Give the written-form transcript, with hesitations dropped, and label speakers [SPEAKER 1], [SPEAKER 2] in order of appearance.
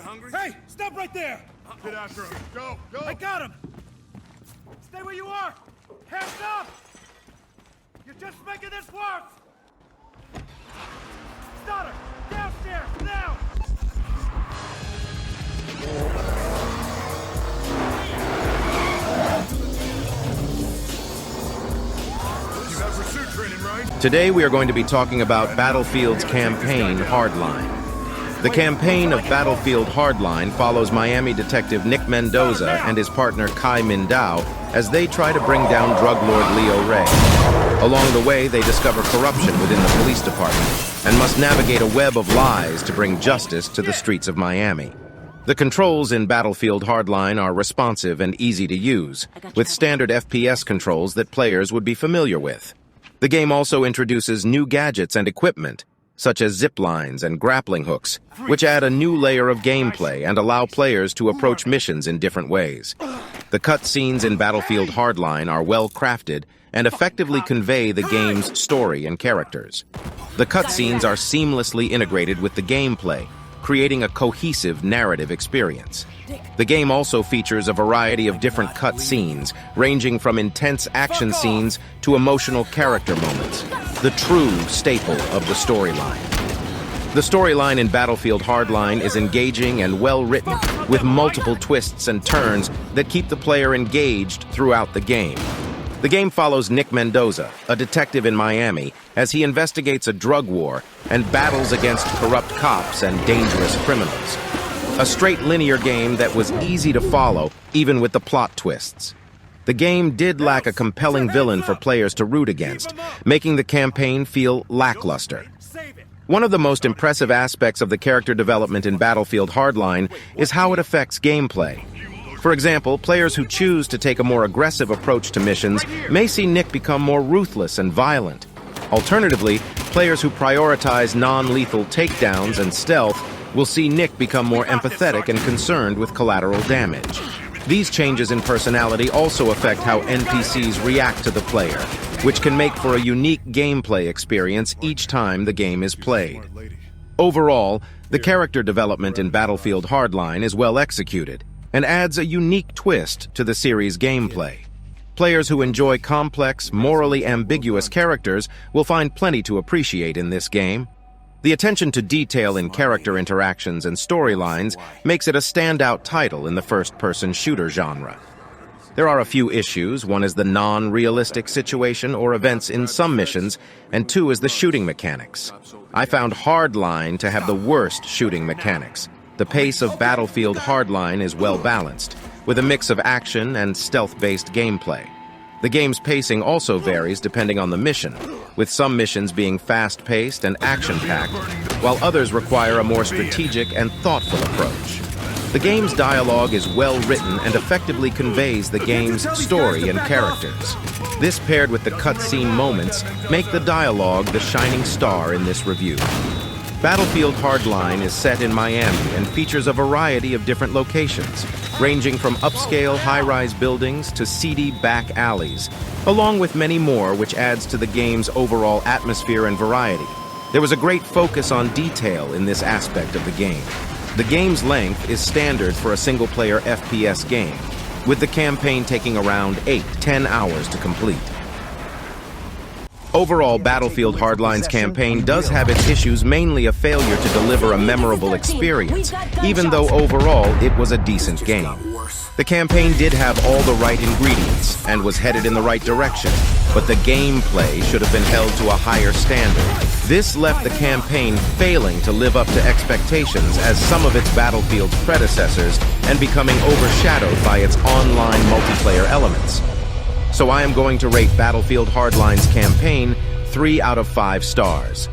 [SPEAKER 1] hungry?
[SPEAKER 2] Hey, stop right there!
[SPEAKER 1] Get after him. Go, go!
[SPEAKER 2] I got him! Stay where you are! Hands up! You're just making this worse! Stoddard, downstairs, now!
[SPEAKER 1] You have pursuit training, right?
[SPEAKER 3] Today we are going to be talking about Battlefield's campaign, Hardline. The campaign of Battlefield Hardline follows Miami detective Nick Mendoza and his partner Khai Minh Dao as they try to bring down drug lord Leo Ray. Along the way, they discover corruption within the police department and must navigate a web of lies to bring justice to the streets of Miami. The controls in Battlefield Hardline are responsive and easy to use, with standard FPS controls that players would be familiar with. The game also introduces new gadgets and equipment, such as zip lines and grappling hooks, which add a new layer of gameplay and allow players to approach missions in different ways. The cutscenes in Battlefield Hardline are well crafted and effectively convey the game's story and characters. The cutscenes are seamlessly integrated with the gameplay, creating a cohesive narrative experience. The game also features a variety of different cutscenes, ranging from intense action scenes to emotional character moments, the true staple of the storyline. The storyline in Battlefield Hardline is engaging and well-written, with multiple twists and turns that keep the player engaged throughout the game. The game follows Nick Mendoza, a detective in Miami, as he investigates a drug war and battles against corrupt cops and dangerous criminals. A straight linear game that was easy to follow, even with the plot twists. The game did lack a compelling villain for players to root against, making the campaign feel lackluster. One of the most impressive aspects of the character development in Battlefield Hardline is how it affects gameplay. For example, players who choose to take a more aggressive approach to missions may see Nick become more ruthless and violent. Alternatively, players who prioritize non-lethal takedowns and stealth will see Nick become more empathetic and concerned with collateral damage. These changes in personality also affect how NPCs react to the player, which can make for a unique gameplay experience each time the game is played. Overall, the character development in Battlefield Hardline is well executed and adds a unique twist to the series' gameplay. Players who enjoy complex, morally ambiguous characters will find plenty to appreciate in this game. The attention to detail in character interactions and storylines makes it a standout title in the first-person shooter genre. There are a few issues. One is the non-realistic situation or events in some missions, and two is the shooting mechanics. I found Hardline to have the worst shooting mechanics. The pace of Battlefield Hardline is well-balanced, with a mix of action and stealth-based gameplay. The game's pacing also varies depending on the mission, with some missions being fast-paced and action-packed, while others require a more strategic and thoughtful approach. The game's dialogue is well-written and effectively conveys the game's story and characters. This, paired with the cutscene moments, make the dialogue the shining star in this review. Battlefield Hardline is set in Miami and features a variety of different locations, ranging from upscale high-rise buildings to seedy back alleys, along with many more, which adds to the game's overall atmosphere and variety. There was a great focus on detail in this aspect of the game. The game's length is standard for a single-player FPS game, with the campaign taking around 8-10 hours to complete. Overall, Battlefield Hardline's campaign does have its issues, mainly a failure to deliver a memorable experience, even though overall it was a decent game. The campaign did have all the right ingredients and was headed in the right direction, but the gameplay should have been held to a higher standard. This left the campaign failing to live up to expectations as some of its Battlefield's predecessors and becoming overshadowed by its online multiplayer elements. So I am going to rate Battlefield Hardline's campaign 3 out of 5 stars.